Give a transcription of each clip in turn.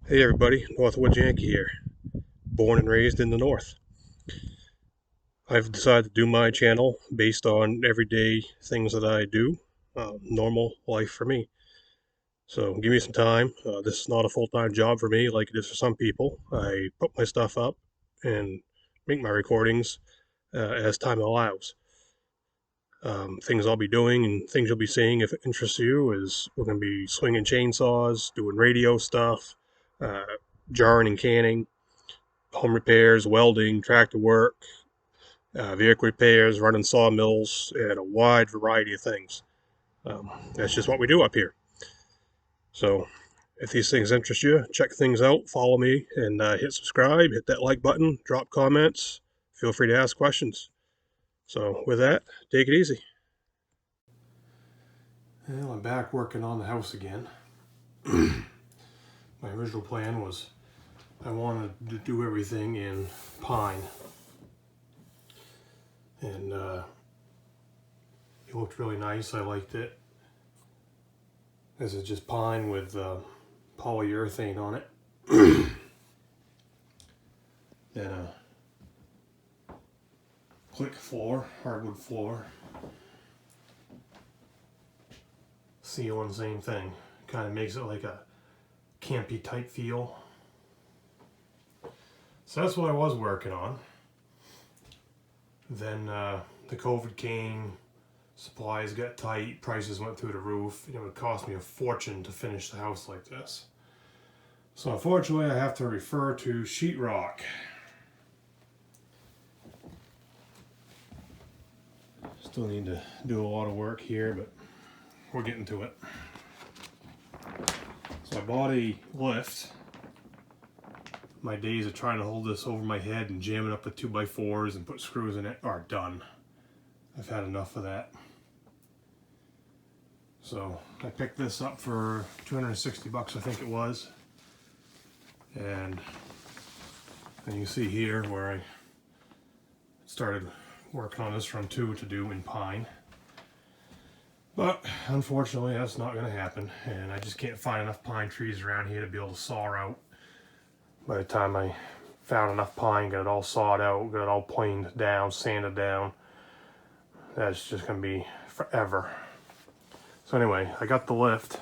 Hey everybody, Northwood Yankee here. Born and raised in the North. I've decided to do my channel based on everyday things that I do, normal life for me. So give me some time. This is not a full-time job for me like it is for some people. I put my stuff up and make my recordings as time allows. Things I'll be doing and things you'll be seeing if it interests you is we're going to be swinging chainsaws, doing radio stuff, uh, jarring and canning, home repairs, welding, tractor work, vehicle repairs, running sawmills, and a wide variety of things. That's just what we do up here. So if these things interest you, check things out, follow me, and hit subscribe, hit that like button, drop comments. Feel free to ask questions. So with that, take it easy. Well, I'm back working on the house again. My original plan was I wanted to do everything in pine. And it looked really nice. I liked it. This is just pine with polyurethane on it. Then a click floor, hardwood floor. Ceiling, same thing. Kind of makes it like a campy type feel. So that's what I was working on. Then the COVID came, supplies got tight, prices went through the roof. It would cost me a fortune to finish the house like this. So unfortunately I have to refer to Sheetrock. Still need to do a lot of work here, but we're getting to it. So I bought a lift. My days of trying to hold this over my head and jam it up with 2x4s and put screws in it are done. I've had enough of that. So I picked this up for 260 bucks, I think it was. And you see here where I started working on this from 2 to do in pine. But unfortunately that's not going to happen, and I just can't find enough pine trees around here to be able to saw out. By the time I found enough pine, got it all sawed out, got it all planed down, sanded down, that's just going to be forever. So anyway, I got the lift.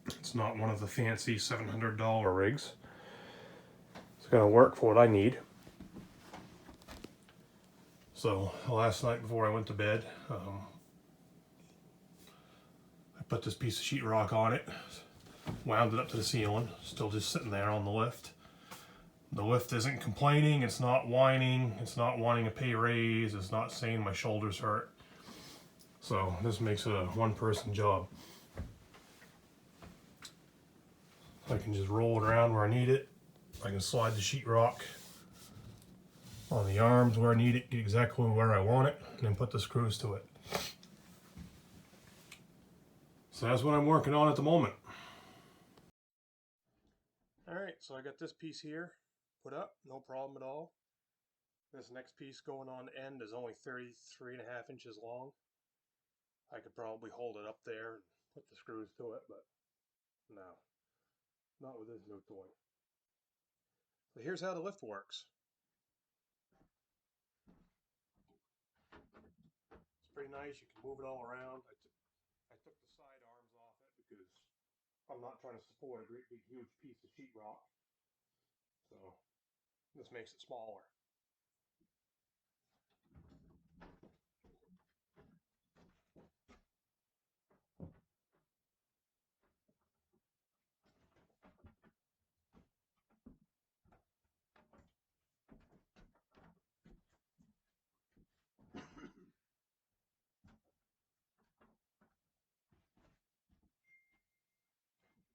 It's not one of the fancy $700 rigs. It's going to work for what I need. So last night before I went to bed, I put this piece of sheetrock on it, wound it up to the ceiling, still just sitting there on the lift. The lift isn't complaining, it's not whining, it's not wanting a pay raise, it's not saying my shoulders hurt. So this makes it a one-person job. I can just roll it around where I need it. I can slide the sheetrock on the arms where I need it, get exactly where I want it, and then put the screws to it. So that's what I'm working on at the moment. Alright, so I got this piece here put up, no problem at all. This next piece going on end is only 33.5 inches long. I could probably hold it up there and put the screws to it, but no, not with this new toy. So here's how the lift works. It's pretty nice, you can move it all around. I took the side arms off it because I'm not trying to support a great big huge piece of sheetrock. So this makes it smaller.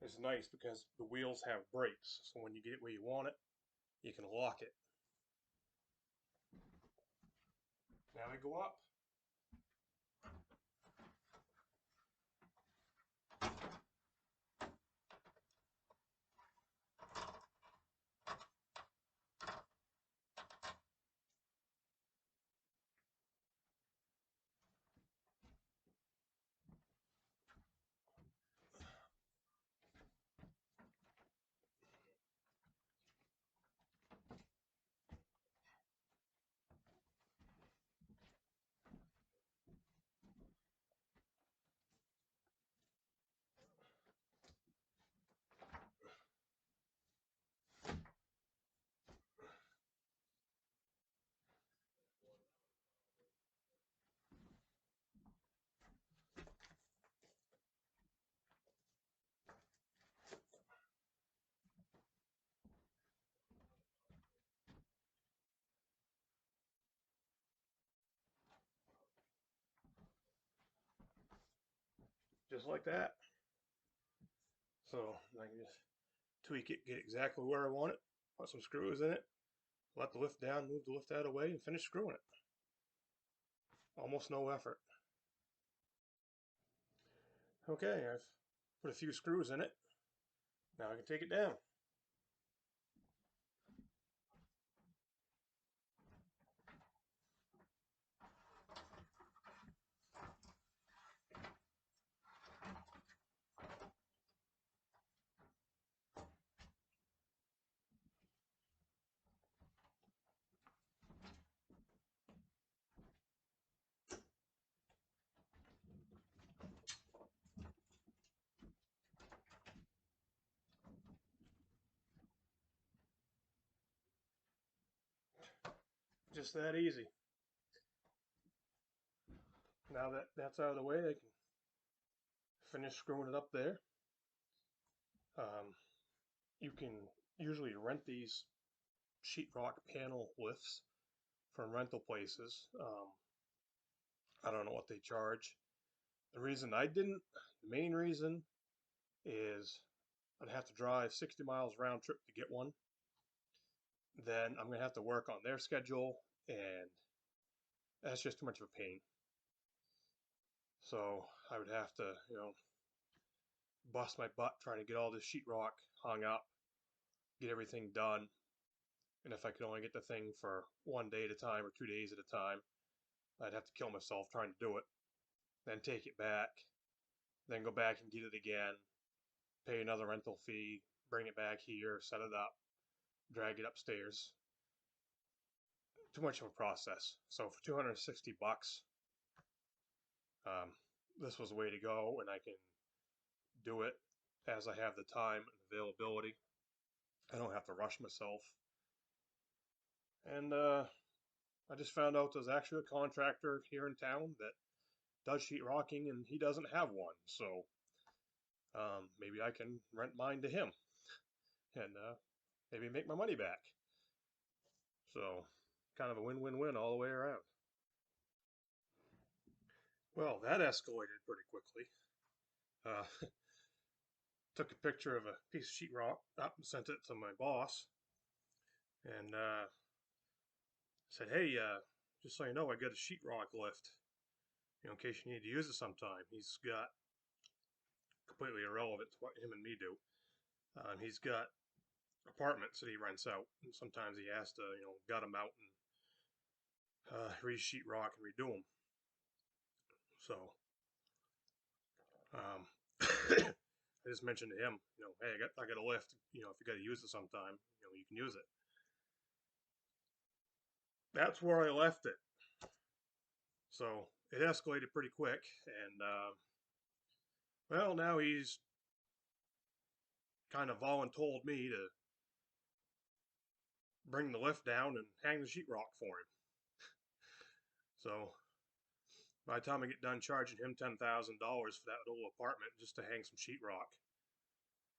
It's nice because the wheels have brakes, so when you get it where you want it, you can lock it. Now we go up. just like that. So I can just tweak it, get exactly where I want it, put some screws in it, let the lift down, move the lift out of the way, and finish screwing it. Almost no effort. Okay, I've put a few screws in it. Now I can take it down. Just that easy. Now that that's out of the way, I can finish screwing it up there. Um, you can usually rent these sheetrock panel lifts from rental places. I don't know what they charge. The reason I didn't, the main reason is I'd have to drive 60 miles round trip to get one. Then I'm going to have to work on their schedule, and that's just too much of a pain. So I would have to, bust my butt trying to get all this sheetrock hung up, get everything done. And if I could only get the thing for 1 day at a time or 2 days at a time, I'd have to kill myself trying to do it. Then take it back, then go back and get it again, pay another rental fee, bring it back here, set it up, drag it upstairs. Too much of a process. So for 260 bucks, um, this was the way to go, and I can do it as I have the time and availability. I don't have to rush myself. And I just found out there's actually a contractor here in town that does sheetrocking, and he doesn't have one. So maybe I can rent mine to him and maybe make my money back. So kind of a win-win-win all the way around. Well, that escalated pretty quickly. Uh, took a picture of a piece of sheetrock up and sent it to my boss, and said, "Hey, just so you know, I got a sheetrock lift. In case you need to use it sometime." He's got completely irrelevant to what him and me do. He's got apartments that he rents out, and sometimes he has to, gut them out and re-sheetrock and redo them. So I just mentioned to him, hey, I got a lift. If you got to use it sometime, you can use it. That's where I left it. So it escalated pretty quick, and well, now he's kind of voluntold me to bring the lift down and hang the sheetrock for him. So by the time I get done charging him $10,000 for that little apartment just to hang some sheetrock,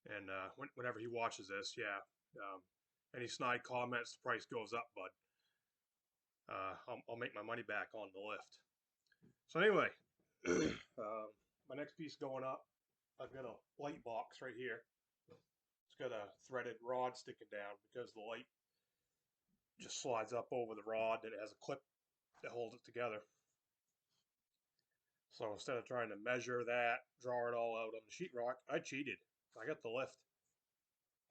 and whenever he watches this, yeah, any snide comments, the price goes up, bud. I'll make my money back on the lift. So anyway, my next piece going up, I've got a light box right here. It's got a threaded rod sticking down because the light just slides up over the rod, and it has a clip that holds it together. So instead of trying to measure that, draw it all out on the sheetrock, I cheated. I got the lift,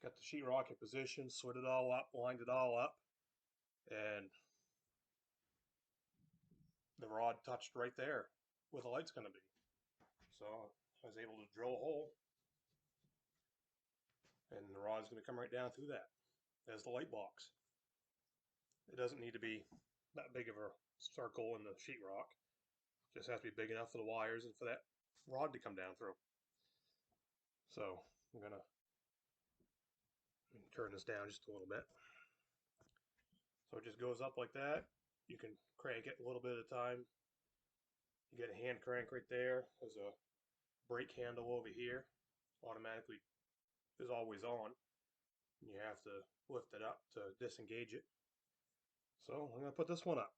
got the sheetrock in position, slid it all up, lined it all up, and the rod touched right there where the light's going to be. So I was able to drill a hole, and the rod's going to come right down through that. There's the light box. It doesn't need to be that big of a circle in the sheetrock. It just has to be big enough for the wires and for that rod to come down through. So I'm going to turn this down just a little bit. So it just goes up like that. You can crank it a little bit at a time. You get a hand crank right there. There's a brake handle over here. Automatically is always on. You have to lift it up to disengage it. So I'm going to put this one up.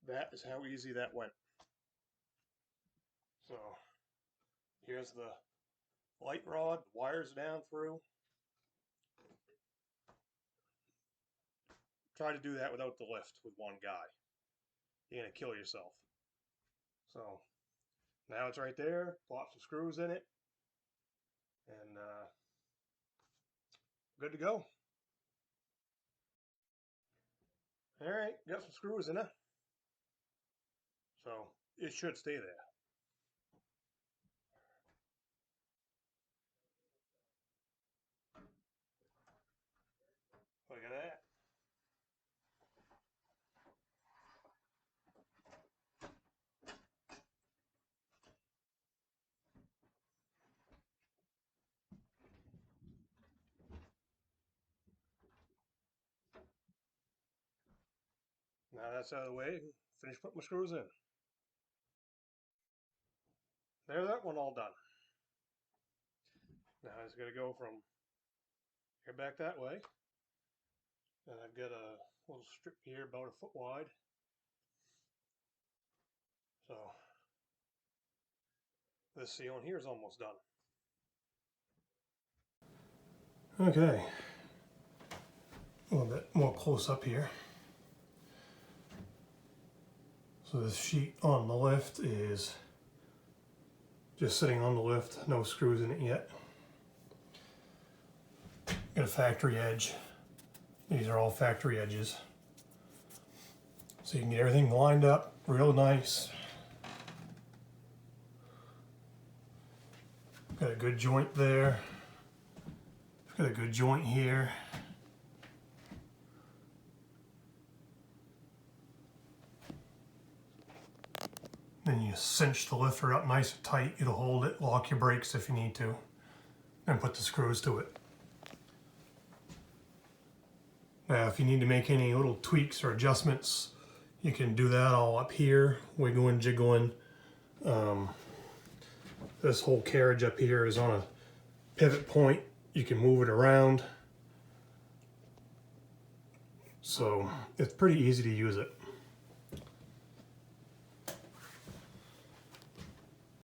that is how easy that went. So here's the light rod, the wires down through. Try to do that without the lift with one guy. You're gonna kill yourself. So now it's right there. Plop some screws in it, and good to go. All right, got some screws in it, so it should stay there. Look at that. Now that's out of the way. Finish putting my screws in. There's that one all done. Now it's gonna go from here back that way. And I've got a little strip here about a foot wide. So this ceiling here is almost done. Okay, a little bit more close up here. So this sheet on the lift is just sitting on the lift, no screws in it yet. Got a factory edge. These are all factory edges. So you can get everything lined up real nice. Got a good joint there. Got a good joint here. Then you cinch the lifter up nice and tight. It'll hold it, lock your brakes if you need to, and put the screws to it. Now if you need to make any little tweaks or adjustments, you can do that all up here, wiggling, jiggling. This whole carriage up here is on a pivot point. You can move it around. So it's pretty easy to use it.